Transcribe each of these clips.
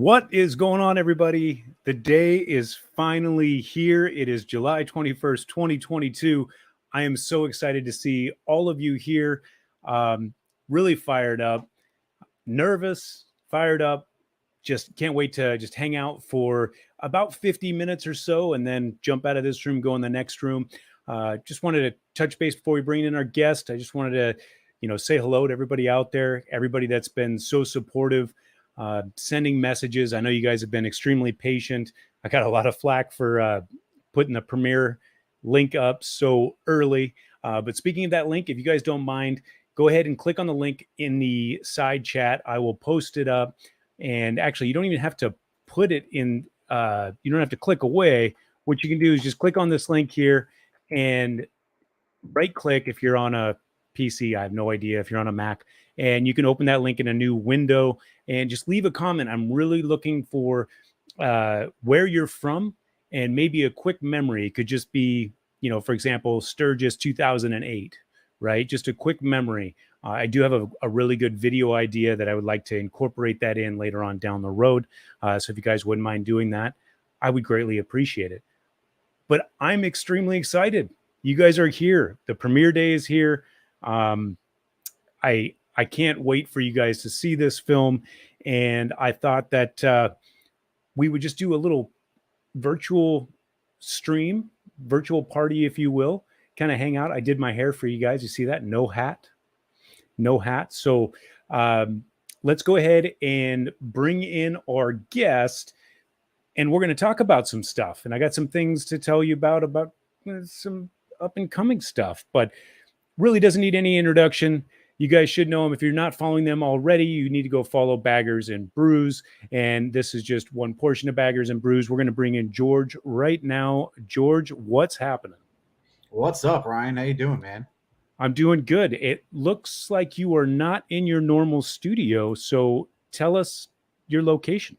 What is going on, everybody? The day is finally here. It is July 21st, 2022. I am so excited to see all of you here. Really fired up, nervous, fired up. Just can't wait to just hang out for about 50 minutes or so and then jump out of this room, go in the next room. Just wanted to touch base before we bring in our guest. I just wanted to, say hello to everybody out there, everybody that's been so supportive. Sending messages. I know you guys have been extremely patient. I got a lot of flack for putting the premiere link up so early. But speaking of that link, if you guys don't mind, go ahead and click on the link in the side chat. I will post it up. And actually, you don't even have to put it in, you don't have to click away. What you can do is just click on this link here and right click if you're on a PC. I have no idea if you're on a Mac. And you can open that link in a new window and just leave a comment. I'm really looking for where you're from and maybe a quick memory. It could just be, for example, Sturgis 2008, right? Just a quick memory. I do have a really good video idea that I would like to incorporate that in later on down the road. So if you guys wouldn't mind doing that, I would greatly appreciate it. But I'm extremely excited. You guys are here. The premiere day is here. I can't wait for you guys to see this film. And I thought that we would just do a little virtual stream, virtual party, if you will, kind of hang out. I did my hair for you guys. You see that? No hat. So let's go ahead and bring in our guest. And we're going to talk about some stuff. And I got some things to tell you about some up and coming stuff, but really doesn't need any introduction. You guys should know them. If you're not following them already, you need to go follow Baggers and Brews. And this is just one portion of Baggers and Brews. We're going to bring in George right now. George, what's happening? What's up, Ryan? How you doing, man? I'm doing good. It looks like you are not in your normal studio. So tell us your location.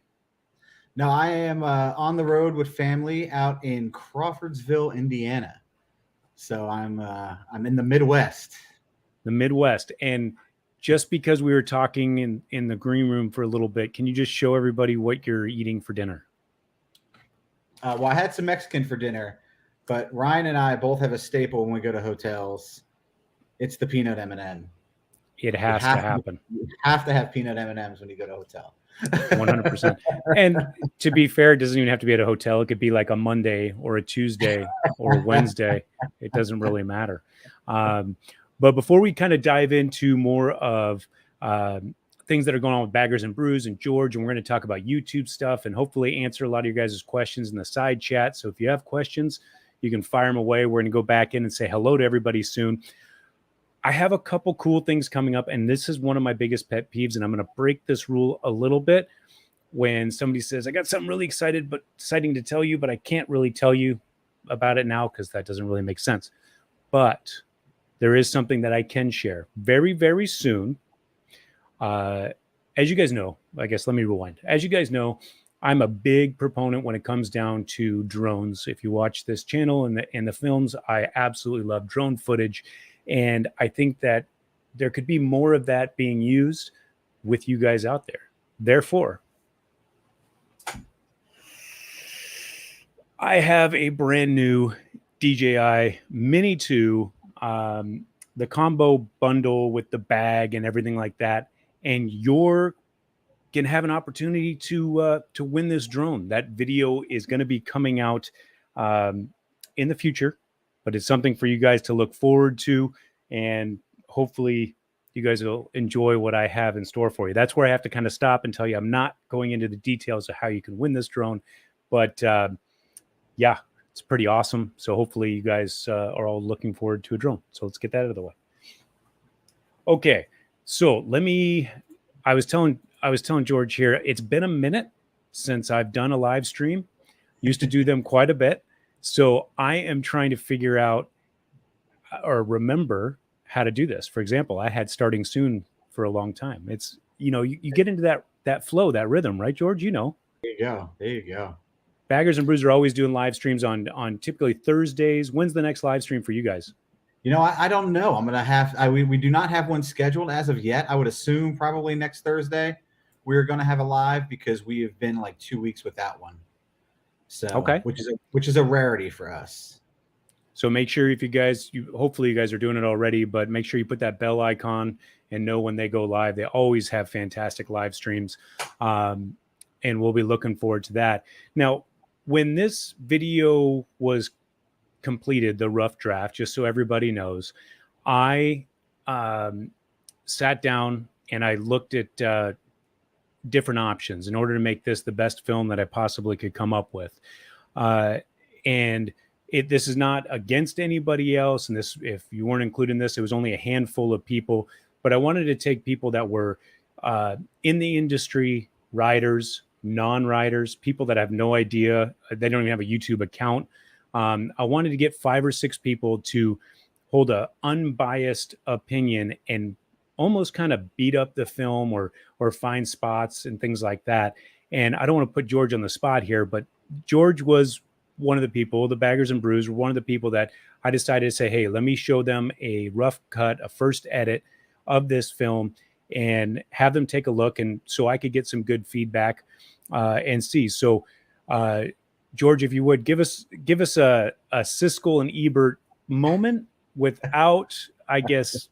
No, I am on the road with family out in Crawfordsville, Indiana. So I'm in the Midwest. The Midwest. And just because we were talking in the green room for a little bit, can you just show everybody what you're eating for dinner? Well, I had some Mexican for dinner, but Ryan and I both have a staple when we go to hotels. It's the peanut M&M. It has to happen. You have to have peanut M&Ms when you go to a hotel. 100%. And to be fair, it doesn't even have to be at a hotel. It could be like a Monday or a Tuesday or a Wednesday. It doesn't really matter. But before we kind of dive into more of things that are going on with Baggers and Brews and George, and we're going to talk about YouTube stuff and hopefully answer a lot of your guys' questions in the side chat. So if you have questions, you can fire them away. We're going to go back in and say hello to everybody soon. I have a couple cool things coming up, and this is one of my biggest pet peeves, and I'm going to break this rule a little bit. When somebody says, I got something really exciting to tell you, but I can't really tell you about it now because that doesn't really make sense. But there is something that I can share very, very soon. As you guys know, I guess let me rewind. As you guys know, I'm a big proponent when it comes down to drones. If you watch this channel and the films, I absolutely love drone footage. And I think that there could be more of that being used with you guys out there. Therefore, I have a brand new DJI Mini 2, the combo bundle with the bag and everything like that. And you're going to have an opportunity to win this drone. That video is going to be coming out in the future. But it's something for you guys to look forward to, and hopefully you guys will enjoy what I have in store for you. That's where I have to kind of stop and tell you I'm not going into the details of how you can win this drone, but yeah, it's pretty awesome. So hopefully you guys are all looking forward to a drone. So let's get that out of the way. Okay, so I was telling George here, it's been a minute since I've done a live stream. Used to do them quite a bit. So I am trying to figure out or remember how to do this. For example, I had starting soon for a long time. It's, you get into that flow, that rhythm, right, George? There you go. Baggers and Brews are always doing live streams on typically Thursdays. When's the next live stream for you guys? I don't know. I'm going to we do not have one scheduled as of yet. I would assume probably next Thursday. we're going to have a live because we have been like 2 weeks without one. So, Okay. which is a rarity for us. So make sure if you guys, hopefully you guys are doing it already, but make sure you put that bell icon and know when they go live. They always have fantastic live streams. And we'll be looking forward to that. Now, when this video was completed, the rough draft, just so everybody knows, I sat down and I looked at different options in order to make this the best film that I possibly could come up with. And this is not against anybody else. And this, if you weren't including this, it was only a handful of people. But I wanted to take people that were in the industry, writers, non-writers, people that have no idea. They don't even have a YouTube account. I wanted to get 5 or 6 people to hold an unbiased opinion and almost kind of beat up the film or find spots and things like that. And I don't want to put George on the spot here, but George was one of the people, the Baggers and Brews were one of the people that I decided to say, hey, let me show them a rough cut, a first edit of this film and have them take a look. And so I could get some good feedback and see. So George, if you would give us a Siskel and Ebert moment without, I guess,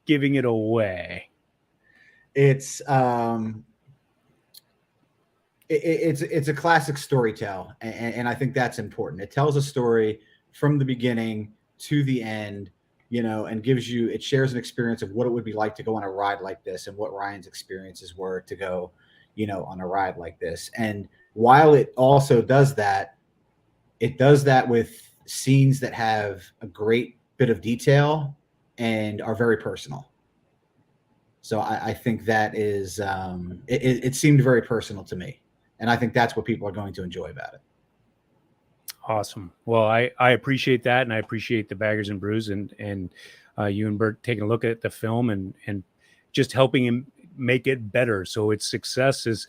giving it away. It's it's a classic storytell, and I think that's important. It tells a story from the beginning to the end, and it shares an experience of what it would be like to go on a ride like this and what Ryan's experiences were to go, on a ride like this. And while it also does that, it does that with scenes that have a great bit of detail and are very personal. So I think that is, it seemed very personal to me. And I think that's what people are going to enjoy about it. Awesome. Well, I appreciate that. And I appreciate the Baggers and Brews and you and Bert taking a look at the film and just helping him make it better. So its success is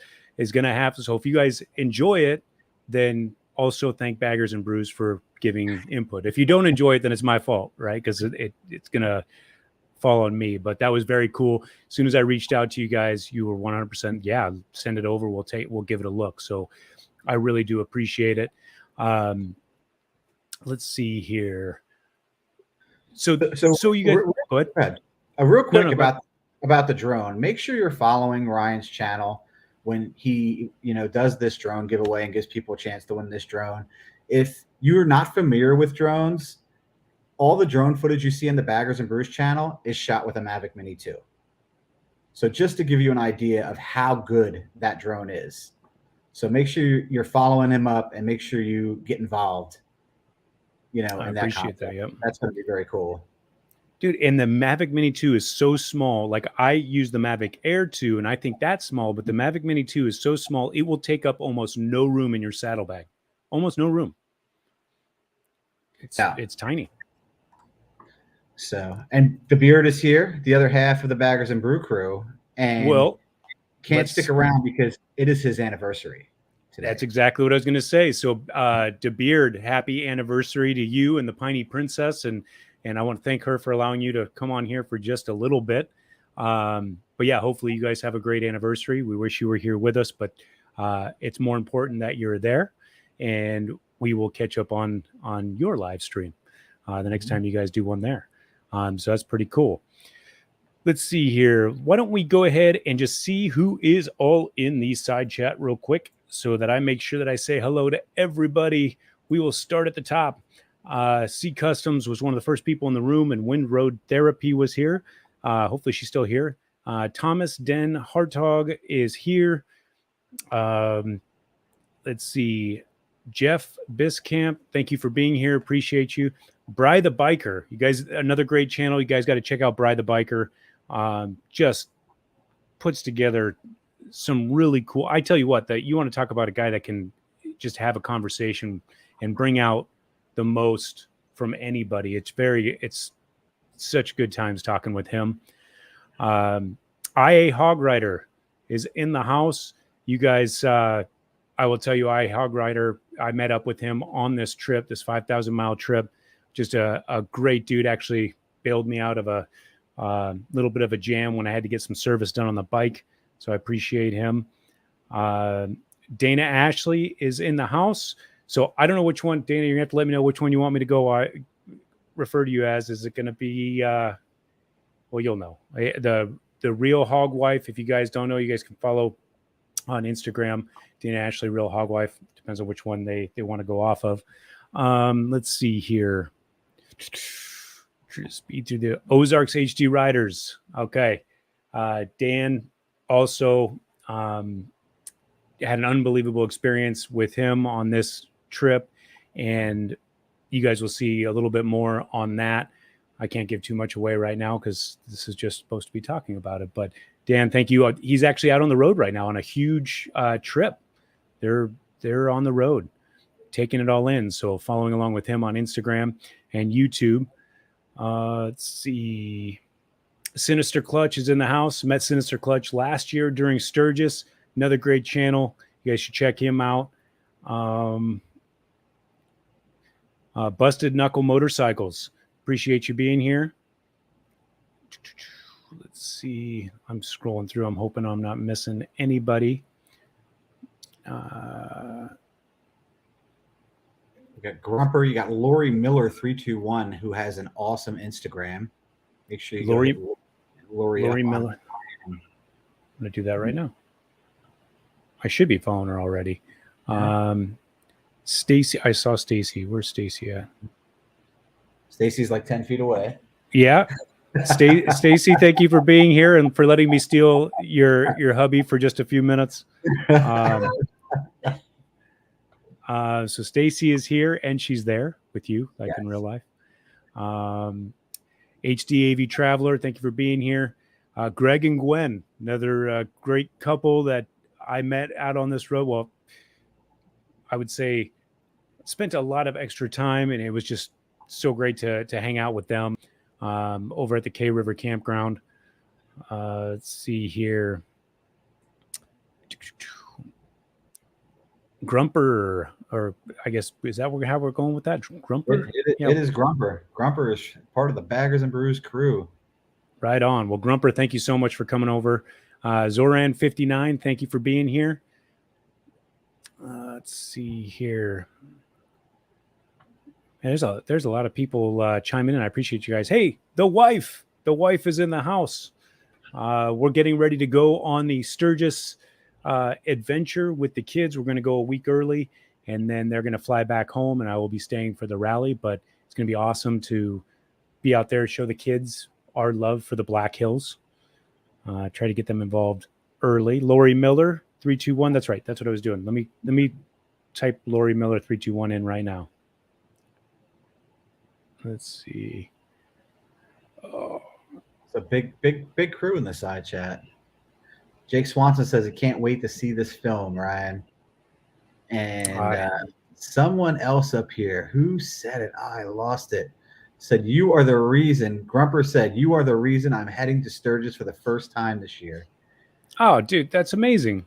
going to happen. So if you guys enjoy it, then also thank Baggers and Brews for giving input. If you don't enjoy it, then it's my fault, right? Because it's going to fall on me. But that was very cool. As soon as I reached out to you guys, you were 100%. Yeah, send it over. We'll give it a look. So I really do appreciate it. Let's see here. So you guys go ahead. Real quick about the drone. Make sure you're following Ryan's channel when he does this drone giveaway and gives people a chance to win this drone. If you're not familiar with drones, all the drone footage you see in the Baggers and Brews channel is shot with a Mavic Mini 2. So just to give you an idea of how good that drone is. So make sure you're following him up and make sure you get involved, in that appreciate that. Yep. That's going to be very cool. Dude, and the Mavic Mini 2 is so small. Like I use the Mavic Air 2 and I think that's small, but the Mavic Mini 2 is so small, it will take up almost no room in your saddlebag. Almost no room. It's tiny. So, and the Beard is here, the other half of the Baggers and Brew crew, and can't stick around because it is his anniversary today. That's exactly what I was going to say. So, DeBeard, happy anniversary to you and the Piney Princess, and I want to thank her for allowing you to come on here for just a little bit. But yeah, hopefully you guys have a great anniversary. We wish you were here with us, but it's more important that you're there, and we will catch up on your live stream the next time you guys do one there. So that's pretty cool. Let's see here. Why don't we go ahead and just see who is all in the side chat real quick so that I make sure that I say hello to everybody. We will start at the top. C Customs was one of the first people in the room, and Wind Road Therapy was here. Hopefully she's still here. Thomas Den Hartog is here. Let's see. Jeff Biscamp, thank you for being here. Appreciate you. Bry the Biker, you guys, another great channel. You guys got to check out Bry the Biker. Just puts together some really cool. I tell you what, that you want to talk about a guy that can just have a conversation and bring out the most from anybody. It's such good times talking with him. IA Hog Rider is in the house. You guys, I will tell you, IA Hog Rider, I met up with him on this trip, this 5,000 mile trip. Just a great dude. Actually bailed me out of a little bit of a jam when I had to get some service done on the bike. So I appreciate him. Dana Ashley is in the house. So I don't know which one, Dana, you're going to have to let me know which one you want me to go refer to you as. Is it going to be, well, you'll know. The Real Hog Wife. If you guys don't know, you guys can follow on Instagram, Dana Ashley, Real Hog Wife. Depends on which one they want to go off of. Let's see here. Speed through the Ozarks HD Riders. Okay. Dan also had an unbelievable experience with him on this trip, and you guys will see a little bit more on that. I can't give too much away right now because this is just supposed to be talking about it. But Dan, thank you. He's actually out on the road right now on a huge trip. They're on the road, taking it all in. So following along with him on Instagram and YouTube. Let's see. Sinister Clutch is in the house. Met Sinister Clutch last year during Sturgis. Another great channel. You guys should check him out. Busted Knuckle Motorcycles. Appreciate you being here. Let's see. I'm scrolling through. I'm hoping I'm not missing anybody. You got Grumper. You got Lori Miller 321, who has an awesome Instagram. Make sure you Lori Miller. I'm going to do that right now. I should be following her already. Stacy, I saw Stacy. Where's Stacy at? Stacy's like 10 feet away. Yeah. Stacy, thank you for being here and for letting me steal your hubby for just a few minutes. So Stacy is here and she's there with you, like in real life. HDAV Traveler, thank you for being here. Greg and Gwen, another great couple that I met out on this road. Well, I would say spent a lot of extra time, and it was just so great to hang out with them over at the K River Campground. Let's see here. Grumper, or I guess, is that how we're going with that? Grumper? It is Grumper. Grumper is part of the Baggers and Brews crew. Right on. Well, Grumper, thank you so much for coming over. Zoran59, thank you for being here. Let's see here. There's a lot of people chiming in. I appreciate you guys. Hey, the wife is in the house. We're getting ready to go on the Sturgis adventure with the kids. We're going to go a week early, and then they're going to fly back home, and I will be staying for the rally. But it's going to be awesome to be out there, show the kids our love for the Black Hills. Try to get them involved early. Lori Miller 321. That's right. That's what I was doing. Let me type Lori Miller 321 in right now. Let's see. Oh, it's a big crew in the side chat. Jake Swanson says he can't wait to see this film, Ryan. And someone else up here, who said it? I lost it. Said, you are the reason. Grumper said, you are the reason I'm heading to Sturgis for the first time this year. Oh, dude, that's amazing.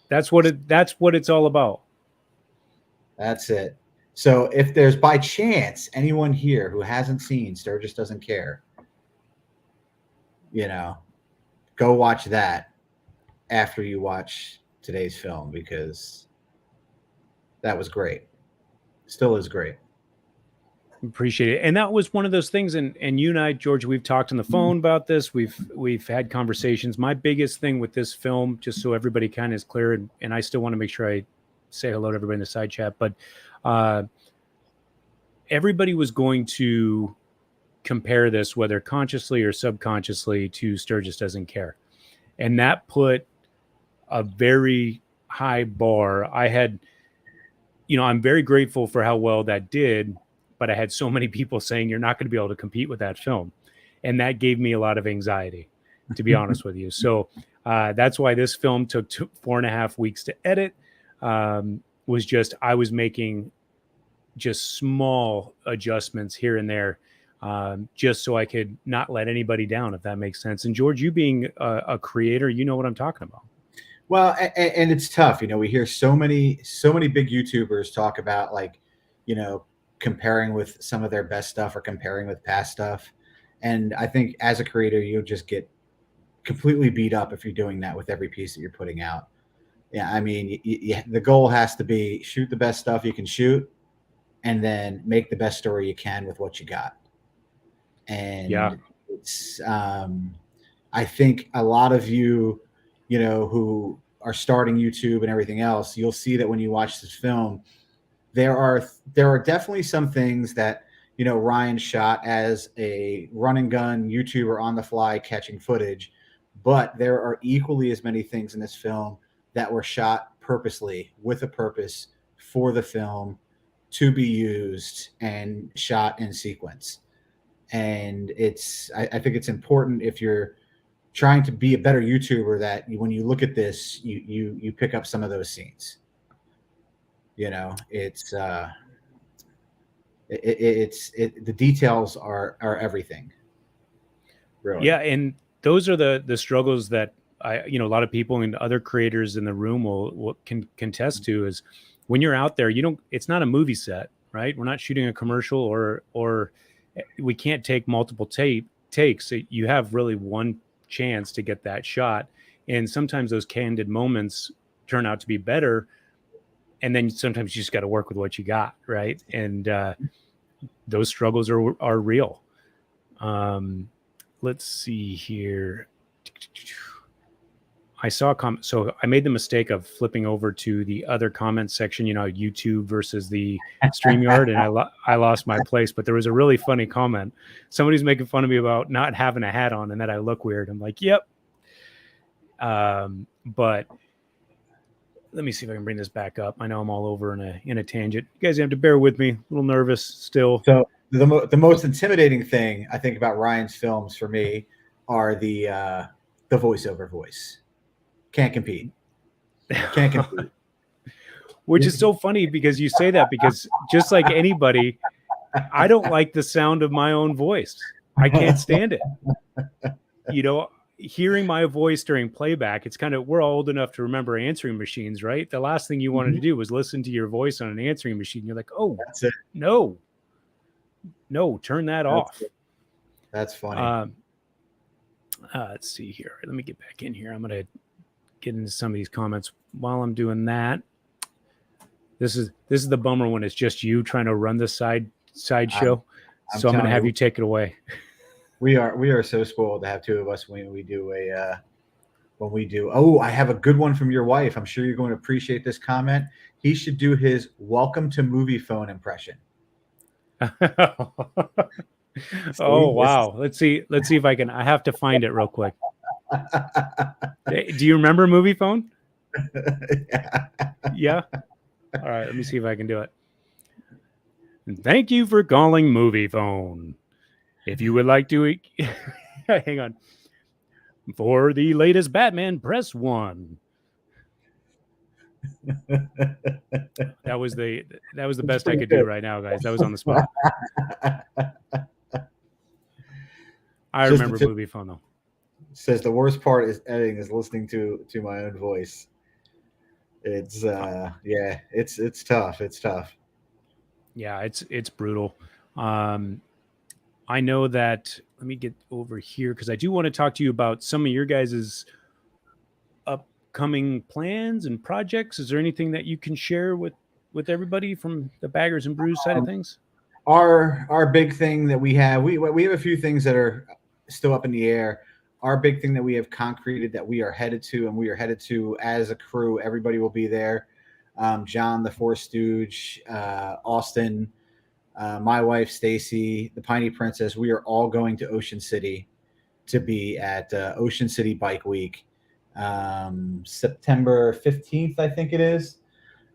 That's what it's all about. That's it. So if there's by chance anyone here who hasn't seen Sturgis Doesn't Care, go watch that after you watch today's film, because that was great. Still is great. Appreciate it. And that was one of those things, and you and I, George, we've talked on the phone about this. We've had conversations. My biggest thing with this film, just so everybody kind of is clear, and I still want to make sure I say hello to everybody in the side chat, but everybody was going to compare this, whether consciously or subconsciously, to Sturgis Doesn't Care. And that put a very high bar. I had, I'm very grateful for how well that did, but I had so many people saying you're not going to be able to compete with that film. And that gave me a lot of anxiety, to be honest with you. So that's why this film took 4.5 weeks to edit. I was making just small adjustments here and there, just so I could not let anybody down, if that makes sense. And George, you being a creator, you know what I'm talking about. Well, and it's tough. We hear so many big YouTubers talk about, like, comparing with some of their best stuff or comparing with past stuff. And I think as a creator, you'll just get completely beat up if you're doing that with every piece that you're putting out. Yeah, I mean, the goal has to be shoot the best stuff you can shoot, and then make the best story you can with what you got. Yeah. And it's, I think a lot of you, who are starting YouTube and everything else, you'll see that when you watch this film, there are definitely some things that Ryan shot as a run and gun YouTuber on the fly catching footage, but there are equally as many things in this film that were shot purposely with a purpose for the film to be used and shot in sequence. And I think it's important if you're trying to be a better YouTuber that when you look at this, you pick up some of those scenes. It's the details are everything. Really. Yeah, and those are the struggles that a lot of people and other creators in the room will can contest to is when you're out there, it's not a movie set, right? We're not shooting a commercial or we can't take multiple takes. You have really one chance to get that shot. And sometimes those candid moments turn out to be better. And then sometimes you just got to work with what you got. Right. And those struggles are real. Let's see here. I saw a comment. So I made the mistake of flipping over to the other comment section, YouTube versus the StreamYard, and I lost my place. But there was a really funny comment. Somebody's making fun of me about not having a hat on and that I look weird. I'm like, yep. But let me see if I can bring this back up. I know I'm all over in a tangent. You guys have to bear with me. A little nervous still. So the most intimidating thing I think about Ryan's films for me are the voiceover voice. Can't compete. Can't compete. Which is so funny because you say that, because just like anybody, I don't like the sound of my own voice. I can't stand it. Hearing my voice during playback, it's we're all old enough to remember answering machines, right? The last thing you wanted to do was listen to your voice on an answering machine. You're like, oh, that's it. No, turn that off. That's funny. Let's see here. Let me get back in here. I'm going to get into some of these comments while I'm doing that. This is the bummer when it's just you trying to run the side show. So I'm going to have you take it away. We are so spoiled to have two of us when we do Oh, I have a good one from your wife. I'm sure you're going to appreciate this comment. He should do his welcome to movie phone impression. Oh, wow. Let's see if I can. I have to find it real quick. Do you remember movie phone? Yeah. All right. Let me see if I can do it. Thank you for calling movie phone. If you would like to, hang on. For the latest Batman, press 1. That was the best I could do right now, guys. That was on the spot. I remember movie phone though. Says the worst part is editing is listening to my own voice. It's it's tough. It's tough. Yeah, it's brutal. I know that. Let me get over here because I do want to talk to you about some of your guys' upcoming plans and projects. Is there anything that you can share with everybody from the Baggers and Brews side of things? Our big thing that we have a few things that are still up in the air. Our big thing that we have concreted that we are headed to as a crew, everybody will be there. John, the Four Stooge, Austin, my wife, Stacy, the Piney Princess, we are all going to Ocean City to be at Ocean City Bike Week, September 15th, I think it is.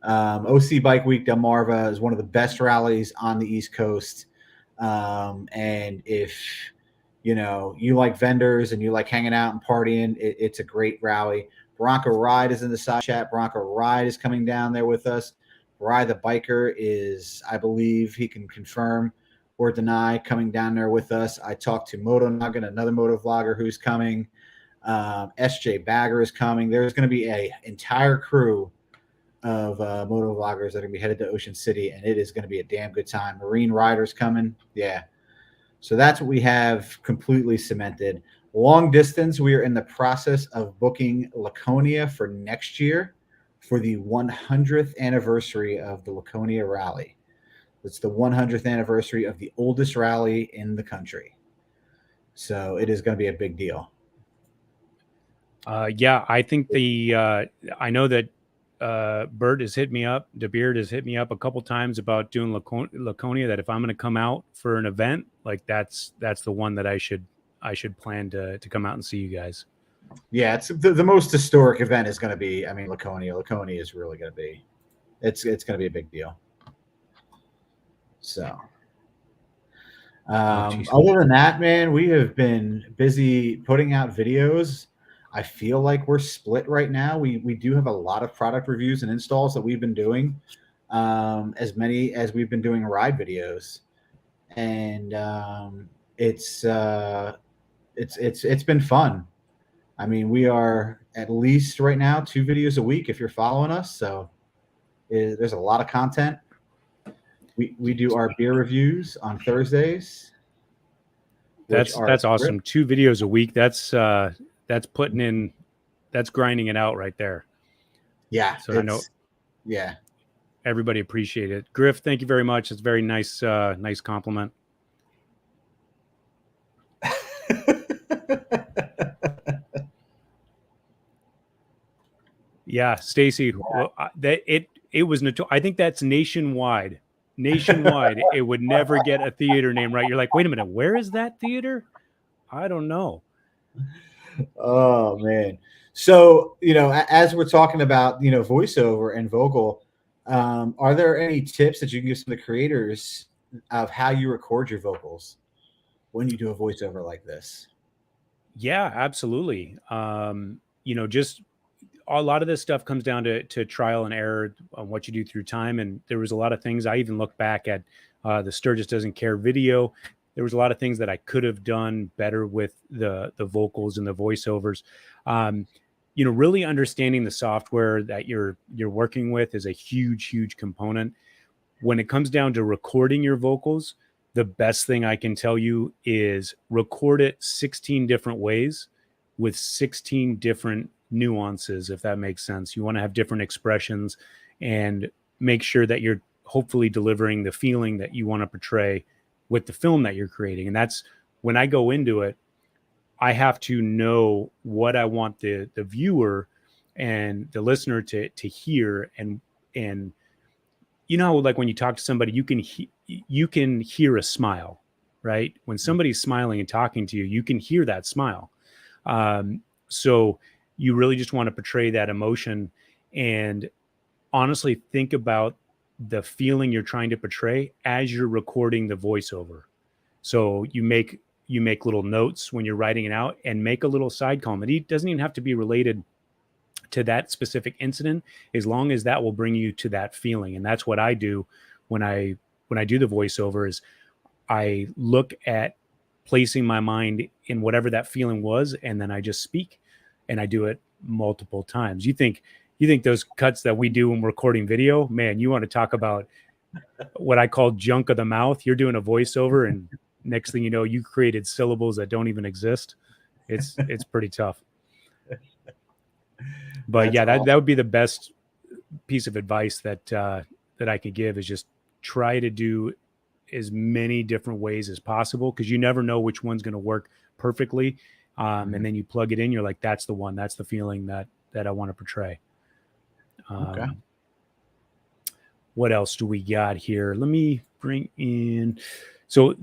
OC Bike Week Delmarva is one of the best rallies on the East Coast. And if you like vendors and you like hanging out and partying, it's a great rally. Bronco Ride is in the side chat. Bronco Ride is coming down there with us. Ride the Biker is, I believe he can confirm or deny, coming down there with us. I talked to Moto Noggin, another moto vlogger who's coming. SJ Bagger is coming. There's going to be an entire crew of moto vloggers that are going to be headed to Ocean City, and it is going to be a damn good time. Marine Riders coming. Yeah. So that's what we have completely cemented. Long distance, we are in the process of booking Laconia for next year for the 100th anniversary of the Laconia Rally. It's the 100th anniversary of the oldest rally in the country. So it is going to be a big deal. Yeah, I think I know that Bert has hit me up, DeBeard has hit me up a couple times about doing Laconia, that if I'm going to come out for an event, like that's the one that I should plan to come out and see you guys. Yeah, it's the most historic event is going to be, I mean, Laconia. Laconia is really going to be, it's going to be a big deal. So, other than that, man, we have been busy putting out videos. I feel like we're split right now. We do have a lot of product reviews and installs that we've been doing, as many as we've been doing ride videos, and it's been fun. I mean, we are at least right now 2 videos a week if you're following us. So there's a lot of content. We do our beer reviews on Thursdays. That's awesome. 2 videos a week. That's putting in, that's grinding it out right there. Yeah. So I know. Yeah. Everybody appreciate it. Griff, thank you very much. It's a very nice compliment. Yeah, Stacy, well, it was I think that's nationwide. It would never get a theater name right. You're like, wait a minute, where is that theater? I don't know. Oh man. So, as we're talking about, voiceover and vocal, are there any tips that you can give some of the creators of how you record your vocals when you do a voiceover like this? Yeah, absolutely. Just a lot of this stuff comes down to trial and error on what you do through time. And there was a lot of things. I even look back at the Sturgis Doesn't Care video. There was a lot of things that I could have done better with the vocals and the voiceovers. Really understanding the software that you're working with is a huge component. When it comes down to recording your vocals, the best thing I can tell you is record it 16 different ways with 16 different nuances, if that makes sense. You want to have different expressions and make sure that you're hopefully delivering the feeling that you want to portray with the film that you're creating. And that's when I go into it, I have to know what I want the viewer and the listener to hear. And like when you talk to somebody, you can hear a smile, right? When somebody's smiling and talking to you, you can hear that smile. So you really just want to portray that emotion and honestly think about the feeling you're trying to portray as you're recording the voiceover. So you make little notes when you're writing it out and make a little side comment. It doesn't even have to be related to that specific incident, as long as that will bring you to that feeling. And that's what I do when I do the voiceover, is I look at placing my mind in whatever that feeling was, and then I just speak, and I do it multiple times. You think those cuts that we do when we're recording video, man, you want to talk about what I call junk of the mouth. You're doing a voiceover and next thing you know, you created syllables that don't even exist. It's pretty tough. But yeah, that would be the best piece of advice that I could give, is just try to do as many different ways as possible, because you never know which one's going to work perfectly. And then you plug it in, you're like, that's the one, that's the feeling that I want to portray. Okay. What else do we got here? Let me bring in, so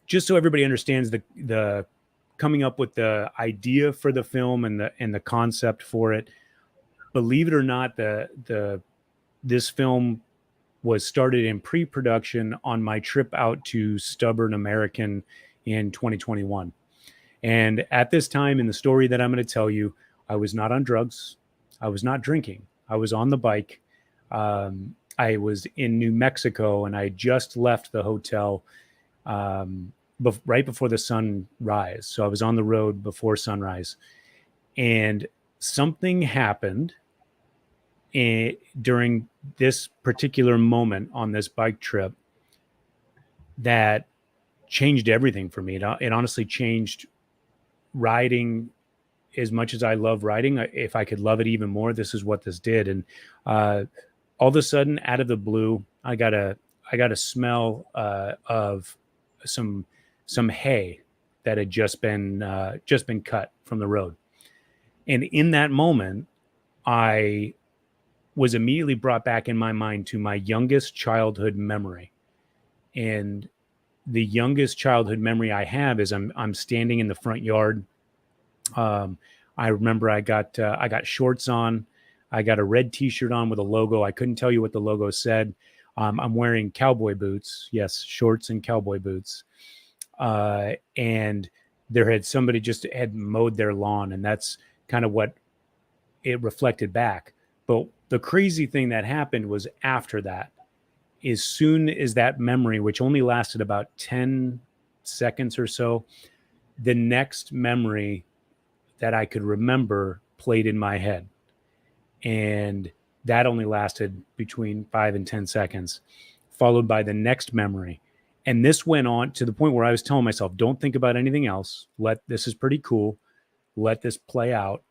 just so everybody understands the coming up with the idea for the film and the concept for it. Believe it or not, this film was started in pre-production on my trip out to Stubborn American in 2021. And at this time in the story that I'm going to tell you, I was not on drugs. I was not drinking. I was on the bike. I was in New Mexico, and I just left the hotel right before the sunrise. So I was on the road before sunrise. And something happened during this particular moment on this bike trip that changed everything for me. It honestly changed riding, as much as I love riding, if I could love it even more, this is what this did. And all of a sudden, out of the blue, I got a smell of some hay that had just been cut from the road. And in that moment, I was immediately brought back in my mind to my youngest childhood memory. And the youngest childhood memory I have is I'm standing in the front yard. I remember I got shorts on. I got a red T-shirt on with a logo. I couldn't tell you what the logo said. I'm wearing cowboy boots. Yes, shorts and cowboy boots. And somebody just had mowed their lawn, and that's kind of what it reflected back. But the crazy thing that happened was after that, as soon as that memory, which only lasted about 10 seconds or so, the next memory that I could remember played in my head. And that only lasted between 5 and 10 seconds, followed by the next memory. And this went on to the point where I was telling myself, don't think about anything else. This is pretty cool. Let this play out.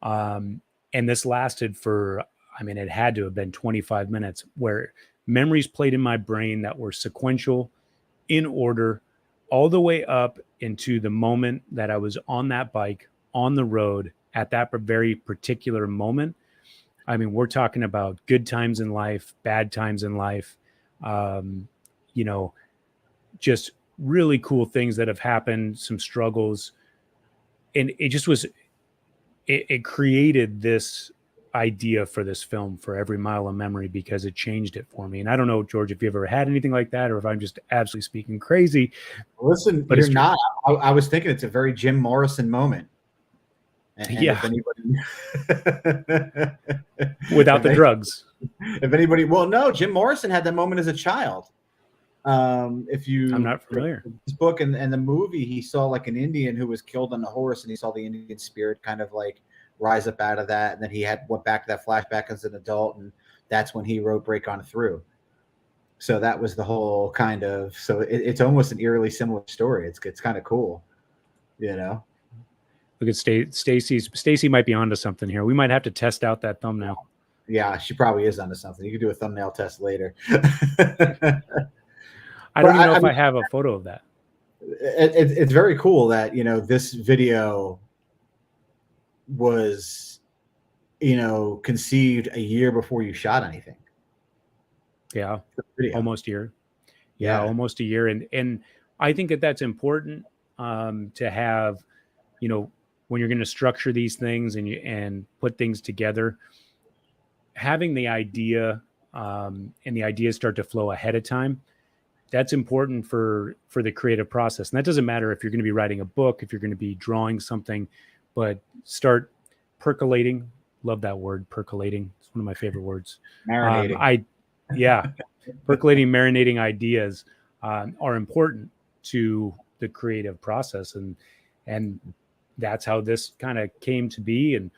And this lasted for, it had to have been 25 minutes, where memories played in my brain that were sequential, in order, all the way up into the moment that I was on that bike, on the road, at that very particular moment. We're talking about good times in life, bad times in life, just really cool things that have happened, some struggles. And it just was, it created this idea for this film, for Every Mile of Memory, because it changed it for me. And I don't know, George, if you ever had anything like that, or if I'm just absolutely speaking crazy. Listen, but you're not. I was thinking it's a very Jim Morrison moment. And yeah. If anybody, without the drugs. If anybody, well, no, Jim Morrison had that moment as a child. If you, I'm not familiar. This book and the movie, he saw like an Indian who was killed on the horse, and he saw the Indian spirit kind of like rise up out of that, and then he went back to that flashback as an adult, and that's when he wrote "Break On Through." So that was the whole kind of. So it's almost an eerily similar story. It's kind of cool, Look at Stacy might be onto something here. We might have to test out that thumbnail. Yeah, she probably is onto something. You can do a thumbnail test later. I don't even know if I have a photo of that. It's very cool that, this video was, conceived a year before you shot anything. Yeah, almost a year. Yeah, almost a year. And I think that that's important to have, when you're going to structure these things and put things together, having the idea and the ideas start to flow ahead of time. That's important for the creative process. And that doesn't matter if you're going to be writing a book, if you're going to be drawing something, but start percolating. Love that word, percolating. It's one of my favorite words. Marinating. Percolating, marinating ideas are important to the creative process. And that's how this kind of came to be. And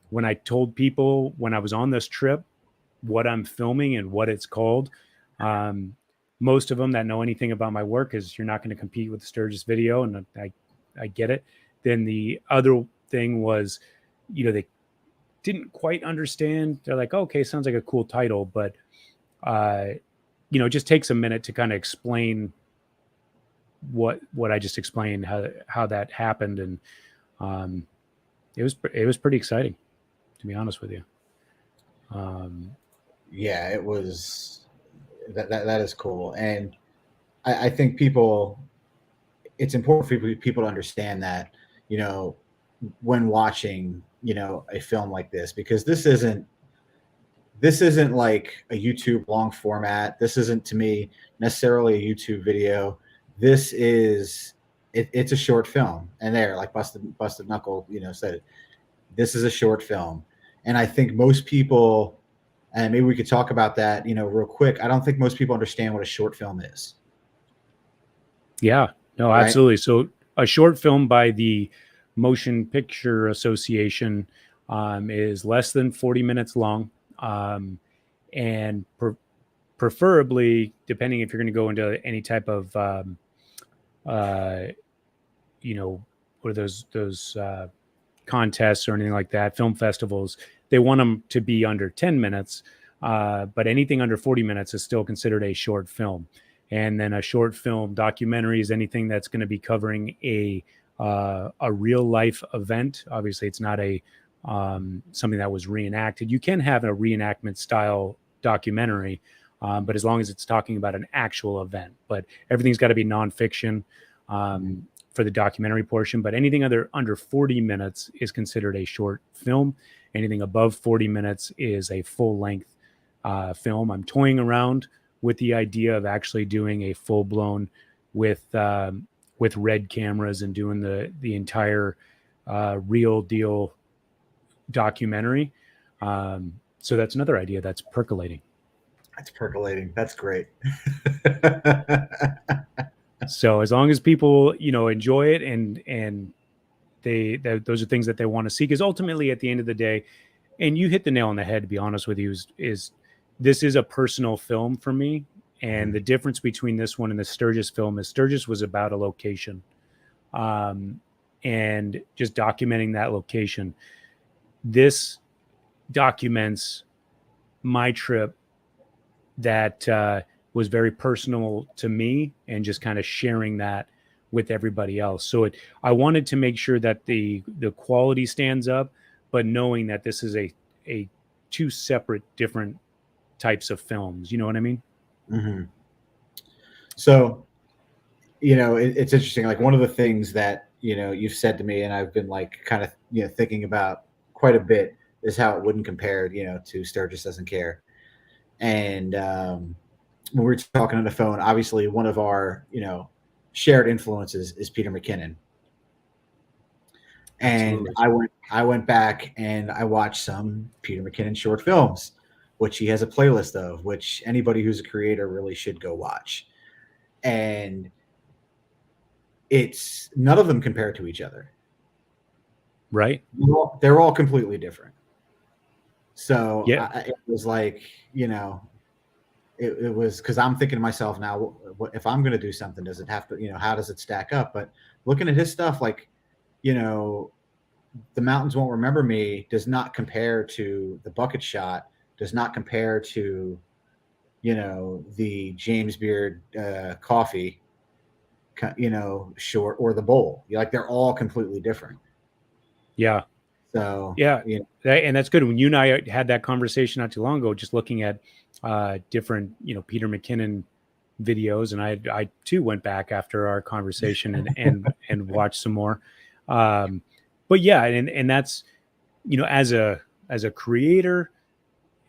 when I told people when I was on this trip what I'm filming and what it's called, most of them that know anything about my work is you're not going to compete with the Sturgis video. And I get it. Then the other thing was, they didn't quite understand. They're like, okay, sounds like a cool title, but it just takes a minute to kind of explain what I just explained, how that happened. And it was pretty exciting, to be honest with you. Yeah, it was. That is cool. And I think it's important for people to understand that, when watching, a film like this, because this isn't like a YouTube long format. This isn't, to me, necessarily a YouTube video. This is, it's a short film. And like Busted Knuckle, said it. This is a short film. And I think most people, and maybe we could talk about that, real quick. I don't think most people understand what a short film is. Yeah, no, Right? Absolutely. So a short film by the Motion Picture Association is less than 40 minutes long. And preferably, depending if you're going to go into any type of, or those contests or anything like that, film festivals, they want them to be under 10 minutes. But anything under 40 minutes is still considered a short film. And then a short film documentary is anything that's going to be covering a real life event. Obviously, it's not a something that was reenacted. You can have a reenactment style documentary, but as long as it's talking about an actual event. But everything's got to be nonfiction for the documentary portion. But anything under 40 minutes is considered a short film. Anything above 40 minutes is a full length film. I'm toying around with the idea of actually doing a full blown with red cameras and doing the entire real deal documentary. So that's another idea that's percolating. That's percolating. That's great. So as long as people, enjoy it and those are things that they want to see, because ultimately at the end of the day, and you hit the nail on the head, to be honest with you, is this is a personal film for me. And the difference between this one and the Sturgis film is Sturgis was about a location, and just documenting that location. This documents my trip that was very personal to me, and just kind of sharing that with everybody else. So I wanted to make sure that the quality stands up, but knowing that this is a two separate different types of films. You know what I mean? Mm-hmm. So, it's interesting. Like, one of the things that, you've said to me, and I've been like kind of, thinking about quite a bit, is how it wouldn't compare, to Sturgis Doesn't Care. And when we were talking on the phone, obviously one of our, shared influences is Peter McKinnon. And I went back and I watched some Peter McKinnon short films, which he has a playlist of, which anybody who's a creator really should go watch. And it's none of them compare to each other. Right. They're all completely different. So yeah. It was like, it was, because I'm thinking to myself now, if I'm going to do something, does it have to, how does it stack up? But looking at his stuff, like, The Mountains Won't Remember Me does not compare to The Bucket Shot, does not compare to, the James Beard Coffee, short, or The Bowl. Like, they're all completely different. Yeah. So yeah, and that's good. When you and I had that conversation not too long ago, just looking at different, Peter McKinnon videos, and I too went back after our conversation and watched some more. But yeah, and that's, as a creator,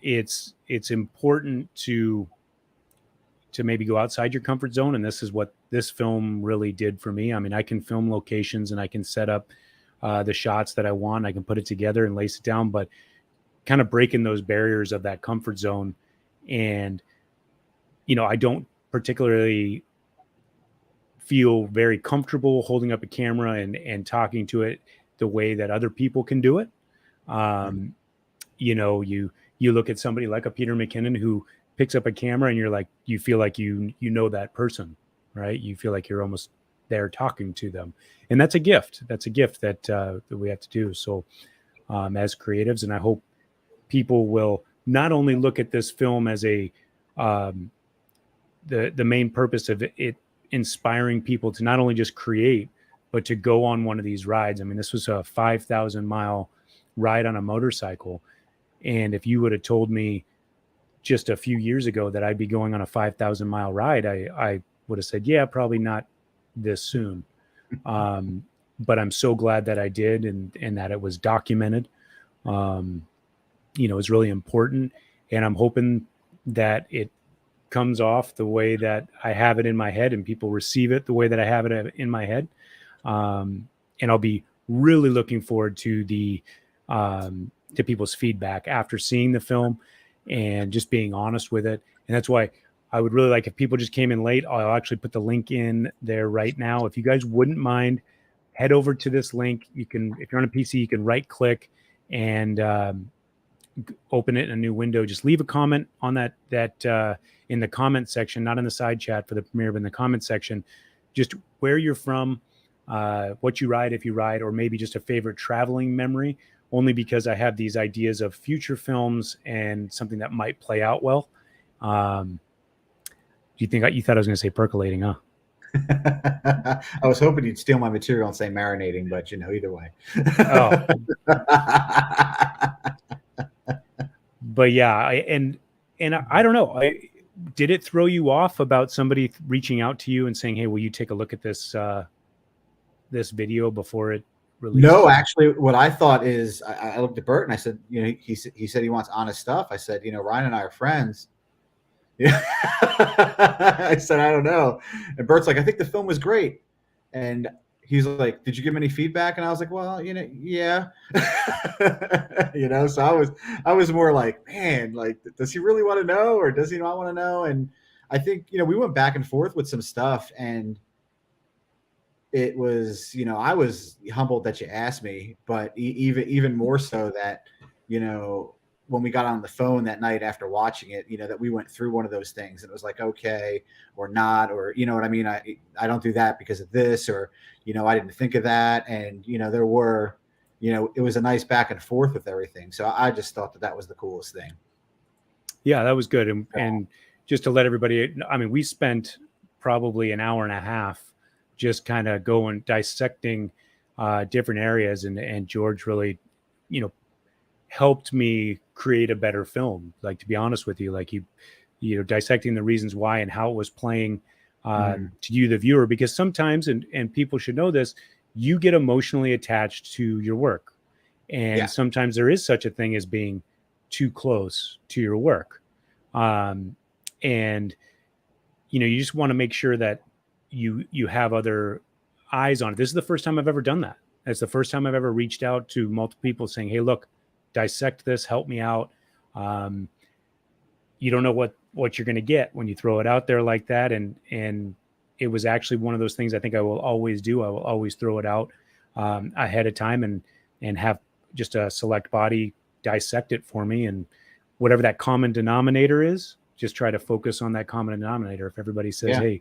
it's important to maybe go outside your comfort zone, and this is what this film really did for me. I mean, I can film locations and I can set up the shots that I want. I can put it together and lace it down, but kind of breaking those barriers of that comfort zone. And, I don't particularly feel very comfortable holding up a camera and talking to it the way that other people can do it. You look at somebody like a Peter McKinnon who picks up a camera and you feel like you know that person, right? You feel like you're almost there talking to them. And that's a gift. That's a gift that we have to do. So as creatives, and I hope people will not only look at this film as the main purpose of it inspiring people to not only just create, but to go on one of these rides. I mean, this was a 5,000-mile ride on a motorcycle. And if you would have told me just a few years ago that I'd be going on a 5,000-mile ride, I would have said, yeah, probably not this soon. But I'm so glad that I did, and that it was documented. It's really important. And I'm hoping that it comes off the way that I have it in my head, and people receive it the way that I have it in my head. And I'll be really looking forward to to people's feedback after seeing the film and just being honest with it. And that's why I would really like, if people just came in late, I'll actually put the link in there right now. If you guys wouldn't mind, head over to this link. You can, if you're on a PC, you can right click and open it in a new window. Just leave a comment on that in the comment section, not in the side chat for the premiere, but in the comment section, just where you're from, what you ride, if you ride, or maybe just a favorite traveling memory, only because I have these ideas of future films and something that might play out well. Do you think you thought I was going to say percolating, huh? I was hoping you'd steal my material and say marinating, but either way. Oh, but yeah, and I don't know. Did it throw you off about somebody reaching out to you and saying, "Hey, will you take a look at this video before it released?" No, actually, what I thought is I looked at Bert and I said, he said he wants honest stuff. I said, Ryan and I are friends. Yeah. I said, I don't know. And Bert's like, I think the film was great. And he's like, did you give him any feedback? And I was like, well, yeah. So I was more like, man, like, does he really want to know or does he not want to know? And I think, we went back and forth with some stuff, and it was, I was humbled that you asked me, but even more so that, when we got on the phone that night after watching it, that we went through one of those things and it was like, okay, or not, or, you know what I mean? I don't do that because of this, or, I didn't think of that. And, there were, it was a nice back and forth with everything. So I just thought that was the coolest thing. Yeah, that was good. And just to let everybody, I mean, we spent probably an hour and a half just kind of going dissecting different areas. And George really, helped me create a better film. Like, to be honest with you, like dissecting the reasons why and how it was playing to you, the viewer, because sometimes, and people should know this, you get emotionally attached to your work. And sometimes there is such a thing as being too close to your work. And, you just want to make sure that you have other eyes on it. This is the first time I've ever done that. It's the first time I've ever reached out to multiple people saying, hey, look, dissect this, help me out. You don't know what you're going to get when you throw it out there like that. And it was actually one of those things I think I will always do. I will always throw it out ahead of time and have just a select body dissect it for me. And whatever that common denominator is, just try to focus on that common denominator. If everybody says, hey,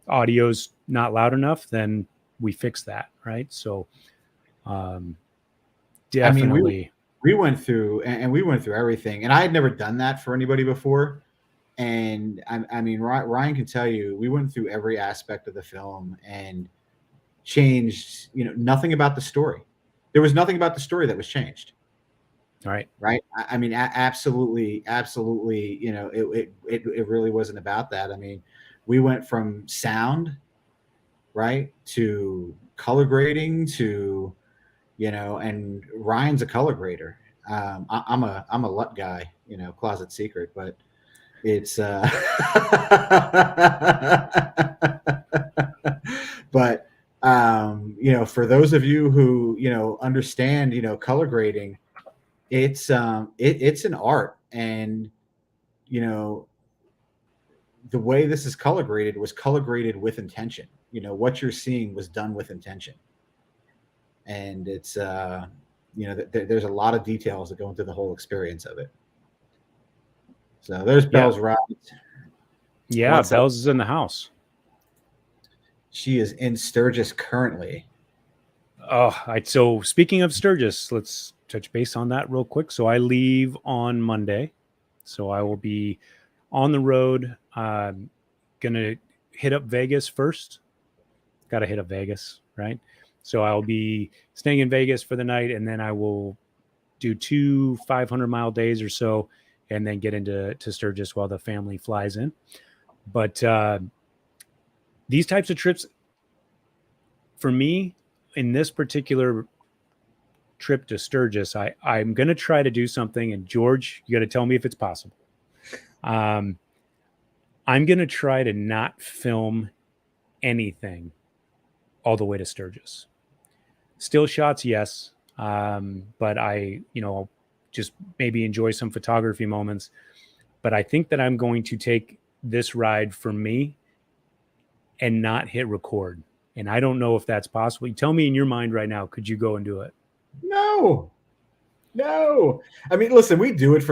audio's not loud enough, then we fix that. Right. So definitely. I mean, we went through everything, and I had never done that for anybody before. And I mean, Ryan can tell you, we went through every aspect of the film and changed, nothing about the story. There was nothing about the story that was changed. All right. Right. I mean, absolutely. It really wasn't about that. I mean, we went from sound, right, to color grading to, and Ryan's a color grader. I'm a LUT guy, closet secret, but it's but for those of you who understand color grading, it's an art. And the way this is color graded was color graded with intention. What you're seeing was done with intention. And it's there's a lot of details that go into the whole experience of it. So there's Belle's ride. Yeah, Belle's is in the house. She is in Sturgis currently. So speaking of Sturgis, let's touch base on that real quick. So I leave on Monday, so I will be on the road. Gonna hit up Vegas first. Got to hit up Vegas, right? So I'll be staying in Vegas for the night, and then I will do 2 500-mile days or so, and then get into Sturgis while the family flies in. But these types of trips, for me, in this particular trip to Sturgis, I'm going to try to do something, and George, you got to tell me if it's possible. I'm going to try to not film anything all the way to Sturgis. Still shots, yes. But I, just maybe enjoy some photography moments. But I think that I'm going to take this ride for me and not hit record. And I don't know if that's possible. You tell me in your mind right now, could you go and do it? No. I mean, listen, we do it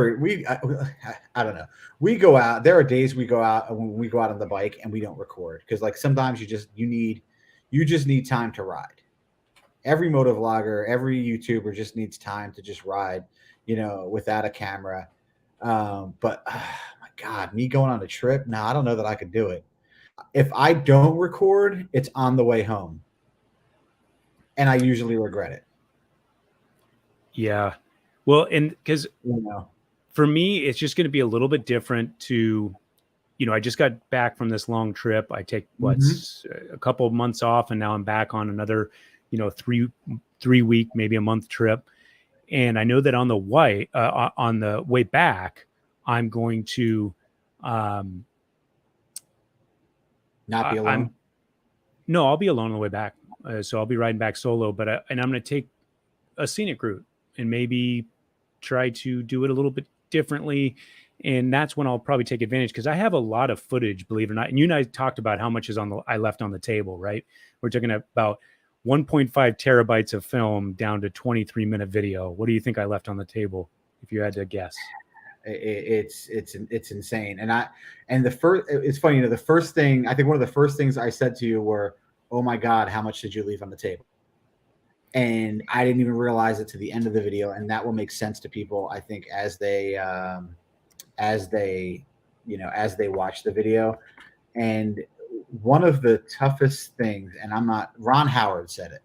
I don't know. We go out. There are days we go out when we go out on the bike and we don't record. Cause like sometimes you need You just need time to ride. Every motovlogger, every YouTuber just needs time to just ride, without a camera. But my God, me going on a trip? No, I don't know that I could do it. If I don't record, it's on the way home, and I usually regret it. Yeah. Well, and because You know, for me, it's just going to be a little bit different to, I just got back from this long trip. I take a couple of months off, and now I'm back on another, 3 week, maybe a month trip. And I know that on the way back, I'm going to, not be alone. No, I'll be alone on the way back. So I'll be riding back solo, and I'm going to take a scenic route and maybe try to do it a little bit differently. And that's when I'll probably take advantage, because I have a lot of footage, believe it or not. And you and I talked about how much I left on the table, right? We're talking about 1.5 terabytes of film down to 23-minute video. What do you think I left on the table, if you had to guess? It's insane. It's funny, the first thing, I think one of the first things I said to you were, oh my God, how much did you leave on the table? And I didn't even realize it to the end of the video. And that will make sense to people, I think, as they watch the video. And one of the toughest things, and Ron Howard said it,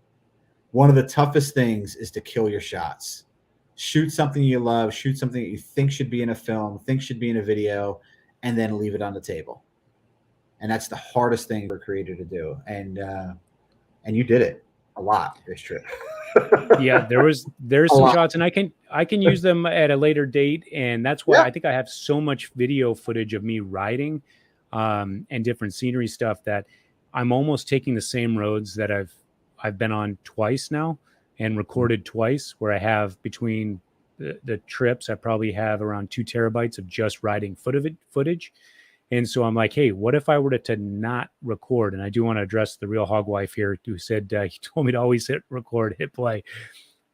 one of the toughest things is to kill your shots. Shoot something you love, shoot something that you think should be in a film, think should be in a video, and then leave it on the table. And that's the hardest thing for a creator to do. And you did it a lot this trip. Yeah, there's some shots, and I can use them at a later date. And that's why I think I have so much video footage of me riding, and different scenery stuff, that I'm almost taking the same roads that I've been on twice now and recorded twice, where I have, between the trips, I probably have around 2 terabytes of just riding footage. And so I'm like, hey, what if I were to not record? And I do want to address the real hog wife here, who said, he told me to always hit record, hit play.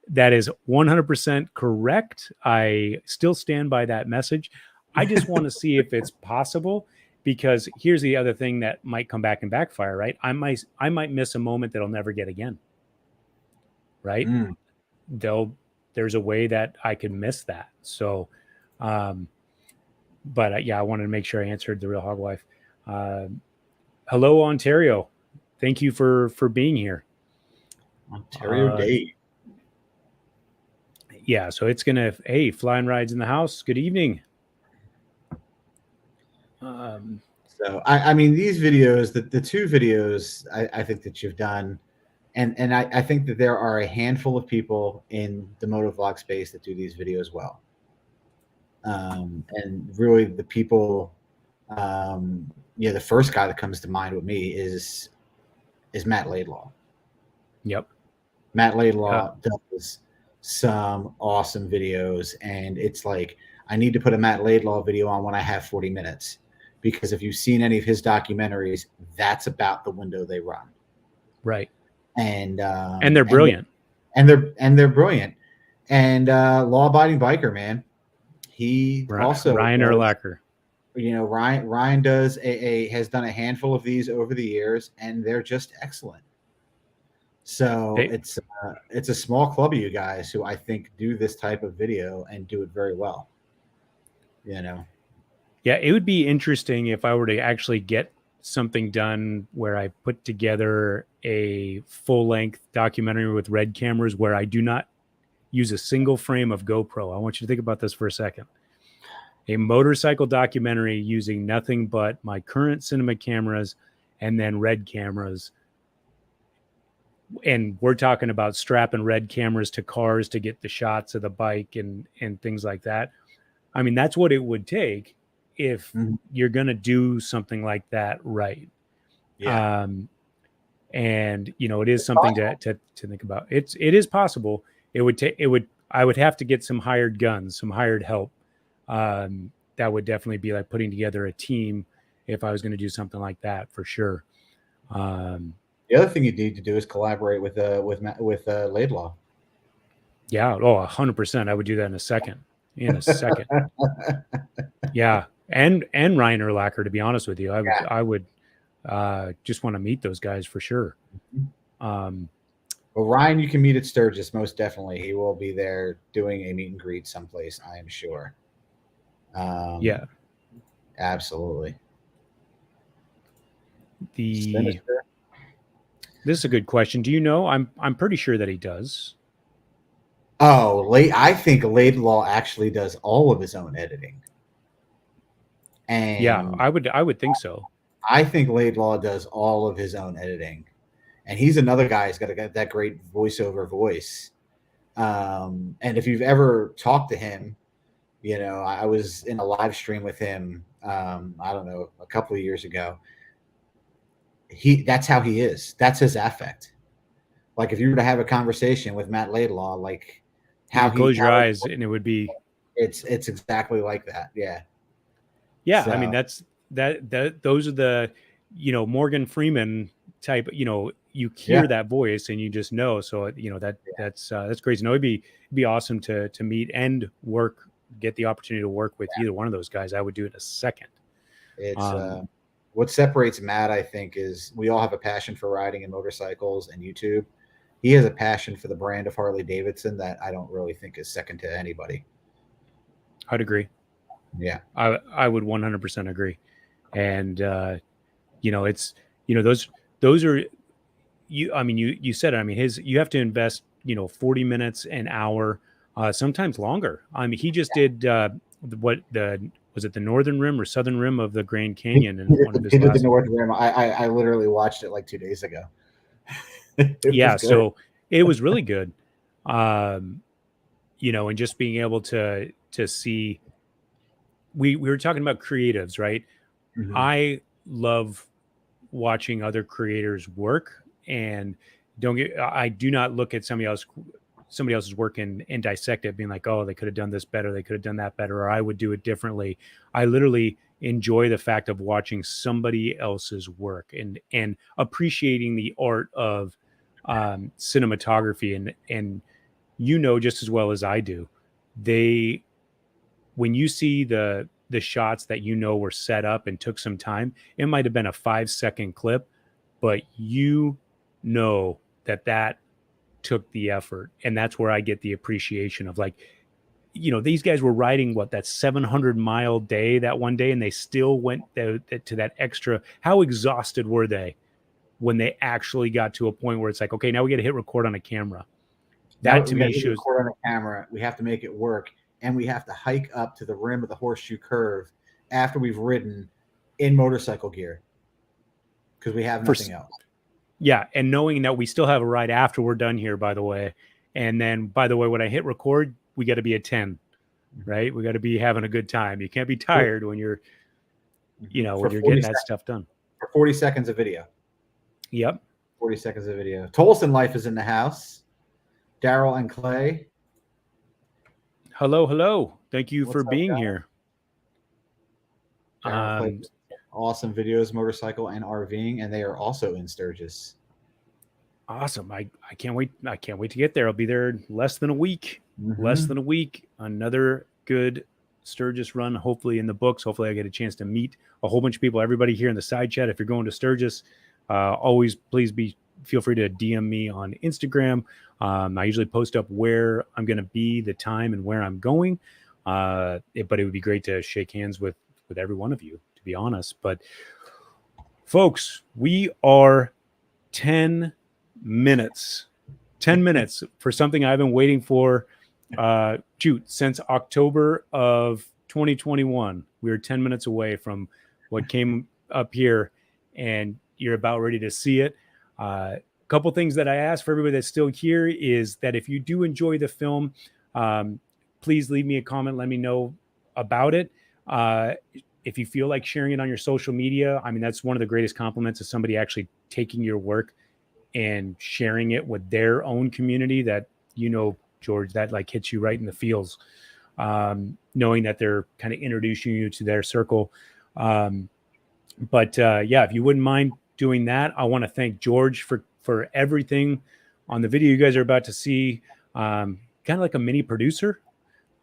That is 100% correct. I still stand by that message. I just want to see if it's possible, because here's the other thing that might come back and backfire, right? I might miss a moment that I'll never get again. Right? There's a way that I could miss that. So, but I wanted to make sure I answered the real hog wife. Hello, Ontario. Thank you for being here. Ontario Day. Yeah, so it's gonna. Hey, Flying Rides in the house. Good evening. So I mean, these videos, the 2 videos I think that you've done, and I think that there are a handful of people in the motovlog space that do these videos well. And really, the people, the first guy that comes to mind with me is Matt Laidlaw. Yep. Matt Laidlaw does some awesome videos, and it's like, I need to put a Matt Laidlaw video on when I have 40 minutes, because if you've seen any of his documentaries, that's about the window they run. Right. And they're brilliant. And they're brilliant. And law-abiding biker, man. He also Ryan Erlacher. Ryan has done a handful of these over the years, and they're just excellent. So it's a small club of you guys who I think do this type of video and do it very well. Yeah, it would be interesting if I were to actually get something done where I put together a full-length documentary with Red cameras, where I do not use a single frame of GoPro. I want you to think about this for a second. A motorcycle documentary using nothing but my current cinema cameras and then Red cameras. And we're talking about strapping Red cameras to cars to get the shots of the bike and things like that. I mean, that's what it would take if you're going to do something like that right. Yeah. And it is something to think about. It is possible. I would have to get some hired guns, some hired help. That would definitely be like putting together a team if I was going to do something like that, for sure. The other thing you need to do is collaborate with Laidlaw. Yeah. 100%. I would do that in a second. Yeah. And Ryan Erlacher, to be honest with you, I would Just want to meet those guys for sure. Um, Well, Ryan, you can meet at Sturgis, most definitely. He will be there doing a meet and greet someplace, I am sure. yeah. Absolutely. This Sinister. is a good question. Do you know? I'm pretty sure that he does. Oh, I think Laidlaw actually does all of his own editing. Yeah, And I would think so. I think Laidlaw does all of his own editing. And he's another guy who's got that great voiceover voice. And if you've ever talked to him, I was in a live stream with him, I don't know, a couple of years ago. That's how he is. That's his affect. Like if you were to have a conversation with Matt Laidlaw, like You could close your eyes and it would be. It's exactly like that. Yeah. Yeah, So, I mean those are the, Morgan Freeman type. You hear that voice and you just know. So that's crazy. No, it'd be awesome to meet and get the opportunity to work with either one of those guys. I would do it in a second. it's what separates Matt, I think, is we all have a passion for riding and motorcycles and YouTube. He has a passion for the brand of Harley Davidson that I don't really think is second to anybody. I'd agree. Yeah. I would 100% agree. And it's those are you. I mean, you said it. I mean, you have to invest 40 minutes, an hour, sometimes longer. I mean, he just did was it the northern rim or southern rim of the Grand Canyon in one of his He did the last. North Rim. I literally watched it like 2 days ago. Yeah, so it was really good. And just being able to see, we were talking about creatives, right? Mm-hmm. I love watching other creators work, and I do not look at somebody else's work and dissect it, being like, oh, they could have done this better, they could have done that better, or I would do it differently. I literally enjoy the fact of watching somebody else's work and appreciating the art of cinematography, and just as well as I do, when you see the shots that were set up and took some time, it might have been a 5-second clip, but that took the effort. And that's where I get the appreciation of, like, these guys were riding that 700-mile day that one day, and they still went to that extra. How exhausted were they when they actually got to a point where it's like, okay, now we got to hit record on a camera? That to me shows record on a camera. We have to make it work, and we have to hike up to the rim of the horseshoe curve after we've ridden in motorcycle gear because we have nothing else. Yeah, and knowing that we still have a ride after we're done here, by the way. And then, by the way, when I hit record, we got to be at 10, right? We got to be having a good time. You can't be tired when you're, when you're getting that stuff done. For 40 seconds of video. Yep. 40 seconds of video. Tolson Life is in the house. Daryl and Clay. Hello. Thank you for being here. Awesome videos, motorcycle and RVing, and they are also in Sturgis. Awesome. I can't wait. I can't wait to get there. I'll be there less than a week. Mm-hmm. Less than a week. Another good Sturgis run, hopefully in the books. Hopefully I get a chance to meet a whole bunch of people. Everybody here in the side chat, if you're going to Sturgis, always please feel free to DM me on Instagram. I usually post up where I'm going to be, the time, and where I'm going. But it would be great to shake hands with every one of you, to be honest. But folks, we are 10 minutes for something I've been waiting for since October of 2021. We are 10 minutes away from what came up here, and you're about ready to see it. Couple things that I ask for everybody that's still here is that if you do enjoy the film, please leave me a comment. Let me know about it. If you feel like sharing it on your social media, I mean, that's one of the greatest compliments of somebody actually taking your work and sharing it with their own community that, George, that like hits you right in the feels, knowing that they're kind of introducing you to their circle. But if you wouldn't mind doing that, I want to thank George for everything on the video you guys are about to see. Kind of like a mini producer.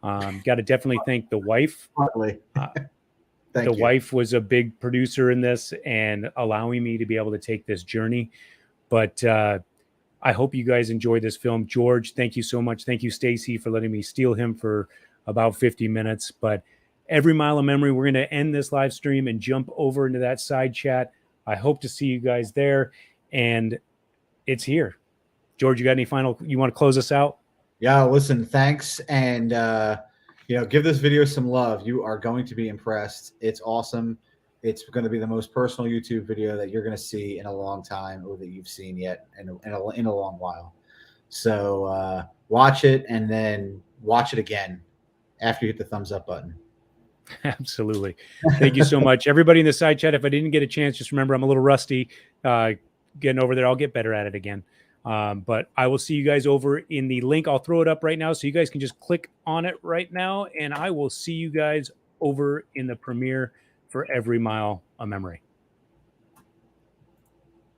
Got to definitely thank the wife. Thank you. wife was a big producer in this and allowing me to be able to take this journey. But I hope you guys enjoy this film. George, thank you so much. Thank you, Stacy, for letting me steal him for about 50 minutes. But every mile of memory, we're going to end this live stream and jump over into that side chat. I hope to see you guys there. And it's here. George, you got any final, you want to close us out? Yeah, listen, thanks. And, give this video some love. You are going to be impressed. It's awesome. It's going to be the most personal YouTube video that you're going to see in a long time, or that you've seen yet in a long while. So watch it, and then watch it again after you hit the thumbs up button. Absolutely. Thank you so much. Everybody in the side chat, if I didn't get a chance, just remember I'm a little rusty getting over there. I'll get better at it again. But I will see you guys over in the link. I'll throw it up right now so you guys can just click on it right now. And I will see you guys over in the premiere for Every Mile of Memory.